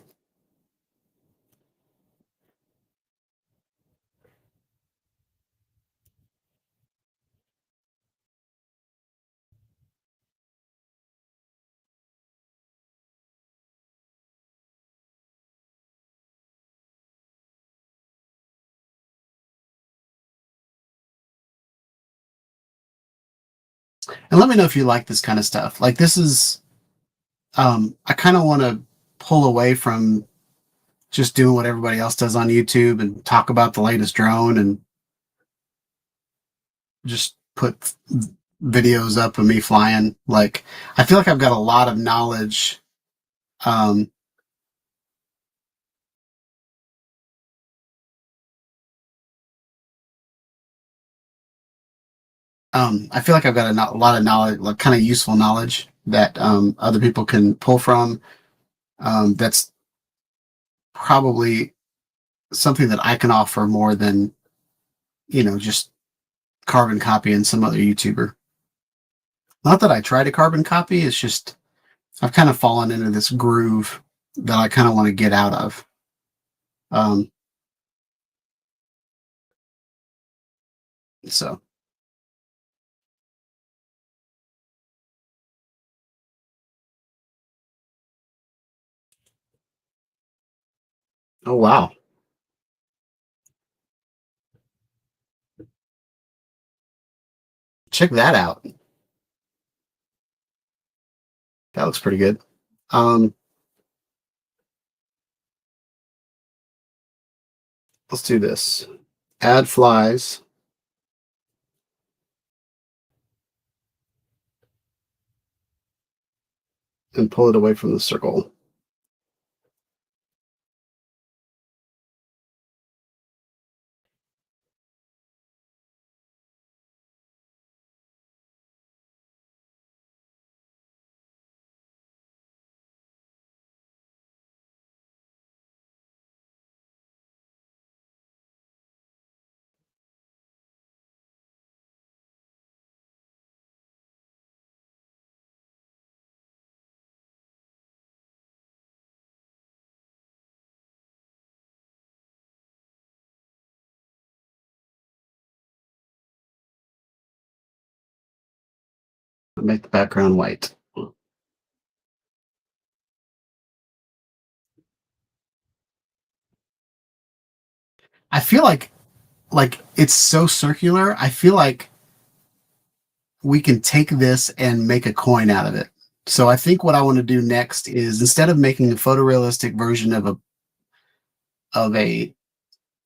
And let me know if you like this kind of stuff. Like this is, I kind of want to pull away from just doing what everybody else does on YouTube and talk about the latest drone and just put videos up of me flying. Like, I feel like I've got a lot of knowledge. Um, I feel like I've got a lot of knowledge, like kind of useful knowledge that other people can pull from. That's probably something that I can offer more than, just carbon copy and some other YouTuber. Not that I try to carbon copy, it's just I've kind of fallen into this groove that I kind of want to get out of. Um, so, oh wow, check that out. That looks pretty good. Um, let's do this. Add flies and pull it away from the circle. Make the background white. I feel like it's so circular. I feel like we can take this and make a coin out of it. So I think what I want to do next is instead of making a photorealistic version of a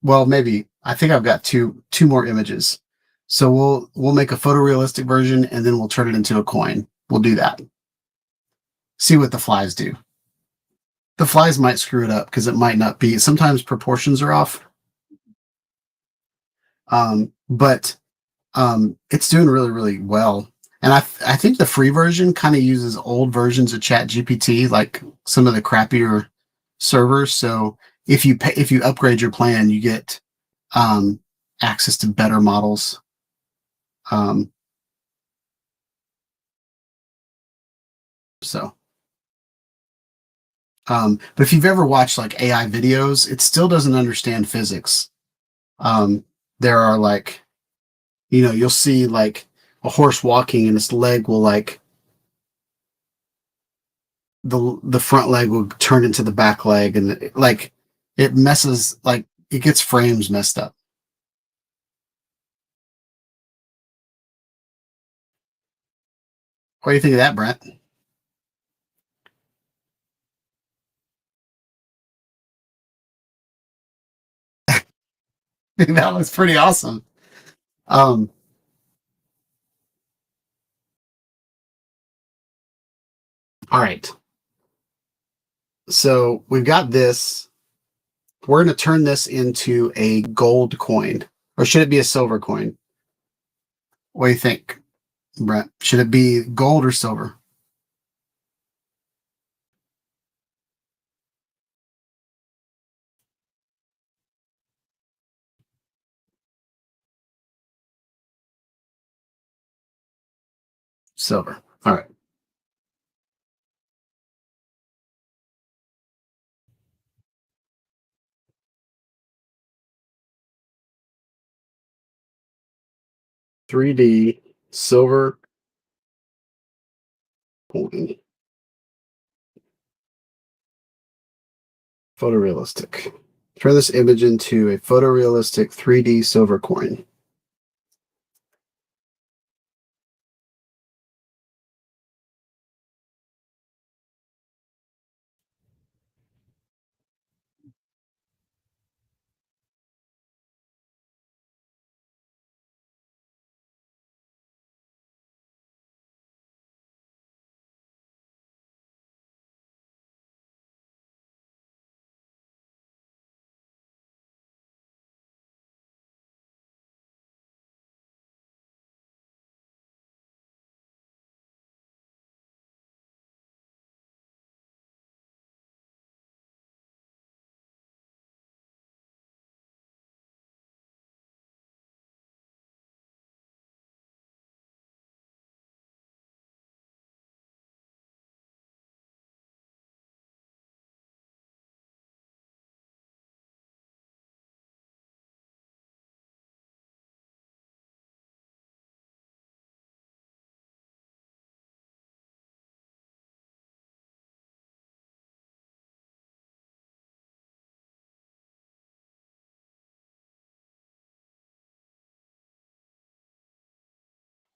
well, maybe I think I've got two more images. So we'll make a photorealistic version and then we'll turn it into a coin. We'll do that. See what the flies do. The flies might screw it up because it might not be. Sometimes proportions are off. But it's doing really, really well. And I think the free version kind of uses old versions of Chat GPT, like some of the crappier servers. So if you upgrade your plan, you get um, access to better models. Um, so, but if you've ever watched like AI videos, it still doesn't understand physics. There are like, you'll see like a horse walking and its leg will like the front leg will turn into the back leg and like it messes like it gets frames messed up. What do you think of that, Brent? That was pretty awesome. Um, all right. So we've got this. We're going to turn this into a gold coin, or should it be a silver coin? What do you think, Brent? Should it be gold or silver? Silver. All right. $3D silver coin. Photorealistic. Turn this image into a photorealistic 3D silver coin.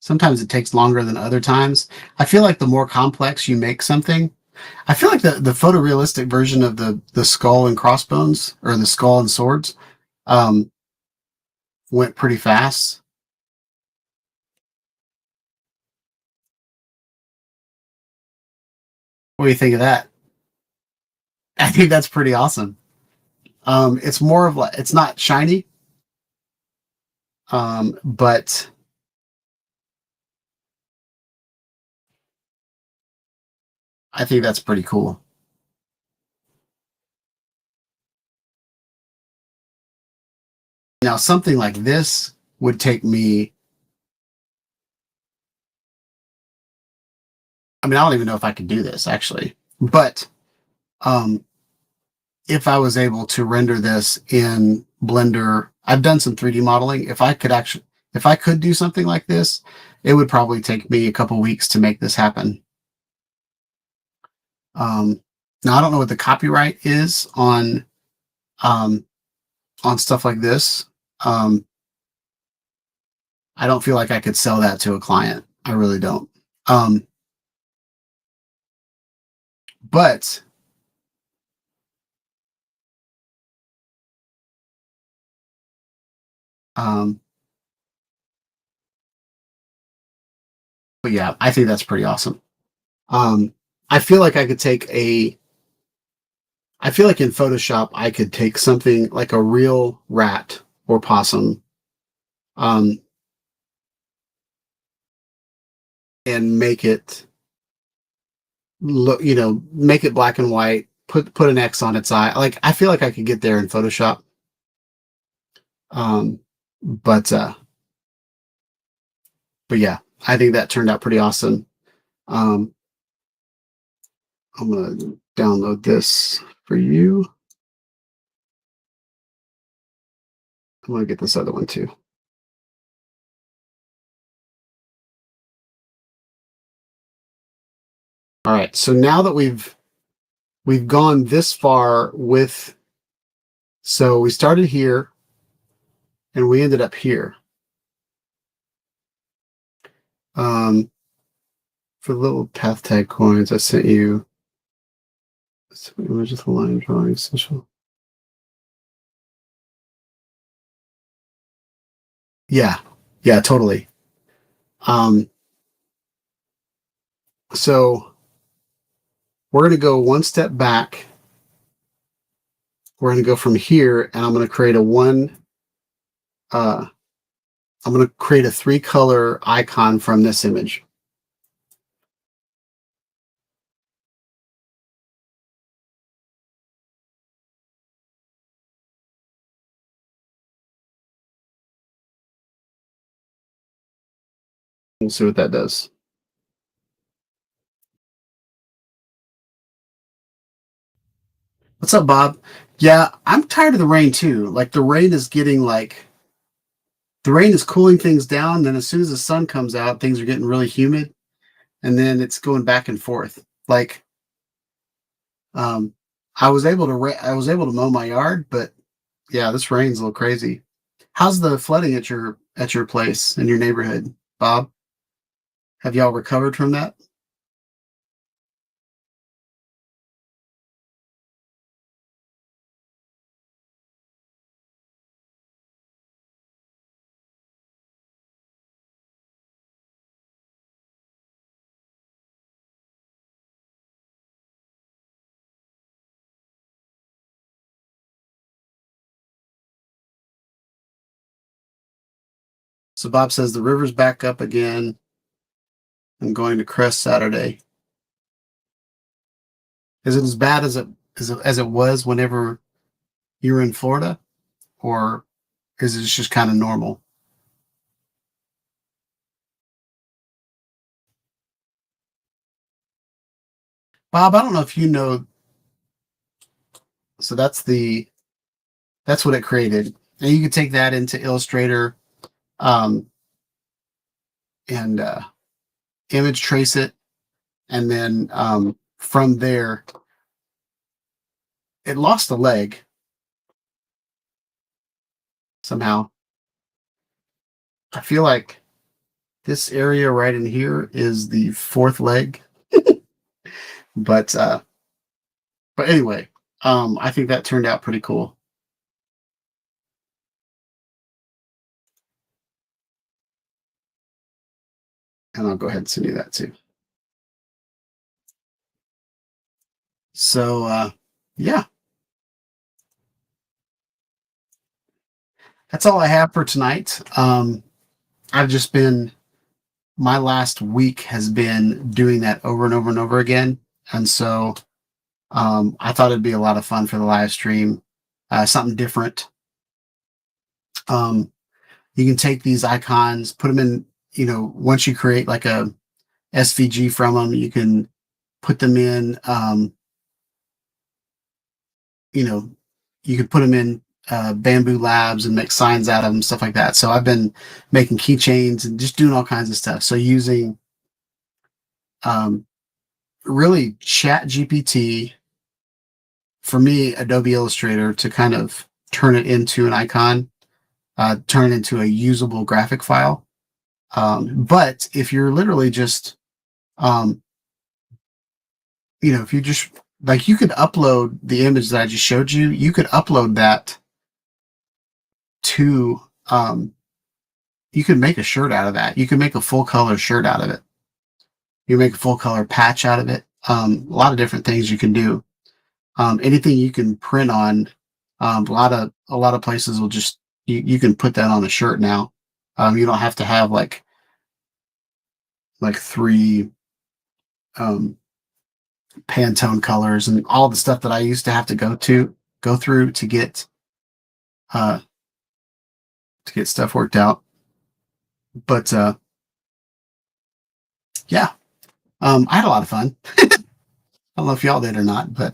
Sometimes it takes longer than other times. I feel like the more complex you make something, I feel like the photorealistic version of the skull and crossbones, or the skull and swords, um, went pretty fast. What do you think of that? I think that's pretty awesome. It's more of like, it's not shiny, but I think that's pretty cool. Now, something like this would take me, I mean, I don't even know if I could do this actually, but um, if I was able to render this in Blender, I've done some 3D modeling. If I could do something like this, it would probably take me a couple weeks to make this happen. Um, Now I don't know what the copyright is um, on stuff like this. Um, I don't feel like I could sell that to a client. I really don't. Um, but um, but yeah, I think that's pretty awesome. Um, I feel like I could take a. I feel like in Photoshop I could take something like a real rat or possum, um, and make it look, make it black and white. Put an X on its eye. Like I feel like I could get there in Photoshop. Um, but uh, but yeah, I think that turned out pretty awesome. Um, I'm gonna download this for you. I'm gonna get this other one too. All right, so now that we've gone this far with, so we started here and we ended up here. Um, for the little path tag coins, I sent you some images of line drawing essential. Yeah, yeah, totally. Um, so we're going to go one step back. We're going to go from here, and I'm going to create uh, I'm going to create a 3-color icon from this image. We'll see what that does. What's up, Bob? Yeah, I'm tired of the rain too. Like the rain is cooling things down. Then as soon as the sun comes out, things are getting really humid, and then it's going back and forth. Like, um, I was able to mow my yard, but yeah, this rain's a little crazy. How's the flooding at your place in your neighborhood, Bob? Have y'all recovered from that? So Bob says the river's back up again. I'm going to Crest Saturday. Is it as bad as it was whenever you were in Florida, or is it just kind of normal? Bob, I don't know if you know. So that's what it created, and you could take that into Illustrator, um, and image trace it, and then from there, it lost a leg somehow. I feel like This area right in here is the fourth leg. but anyway, I think that turned out pretty cool. And I'll go ahead and send you that too. So yeah, that's all I have for tonight. I've just been, my last week has been doing that over and over and over again. And so I thought it'd be a lot of fun for the live stream, something different. You can take these icons, put them in, once you create like a SVG from them, you can put them in, you could put them in Bamboo Labs and make signs out of them, stuff like that. So I've been making keychains and just doing all kinds of stuff. So using really Chat GPT, for me, Adobe Illustrator, to kind of turn it into an icon, turn it into a usable graphic file. But if you're literally just, if you just, like, you could upload the image that I just showed you, you could upload that to, you could make a shirt out of that. You could make a full color shirt out of it. You make a full color patch out of it. A lot of different things you can do. Anything you can print on, a lot of places will just, you can put that on a shirt now. You don't have to have like three Pantone colors and all the stuff that I used to have to go through to get stuff worked out. But yeah, I had a lot of fun. I don't know if y'all did or not, but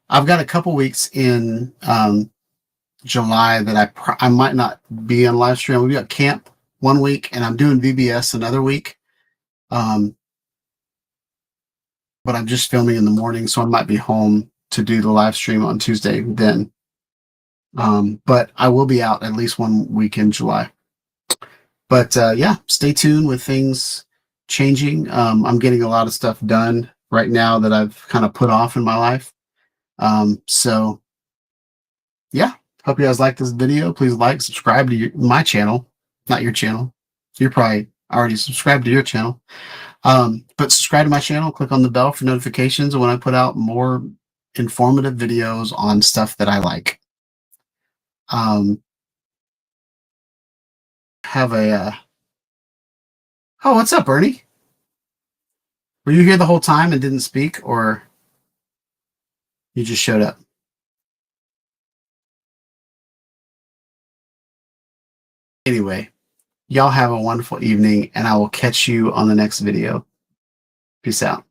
I've got a couple weeks in July that I might not be on live stream. We got camp one week, and I'm doing VBS another week. But I'm just filming in the morning, so I might be home to do the live stream on Tuesday then. But I will be out at least 1 week in July. But yeah, stay tuned with things changing. I'm getting a lot of stuff done right now that I've kind of put off in my life. So yeah, hope you guys like this video. Please like, subscribe to my channel, not your channel. You're probably already subscribed to your channel. But subscribe to my channel, click on the bell for notifications when I put out more informative videos on stuff that I like. Have a, oh, what's up, Ernie? Were you here the whole time and didn't speak, or you just showed up? Anyway, y'all have a wonderful evening, and I will catch you on the next video. Peace out.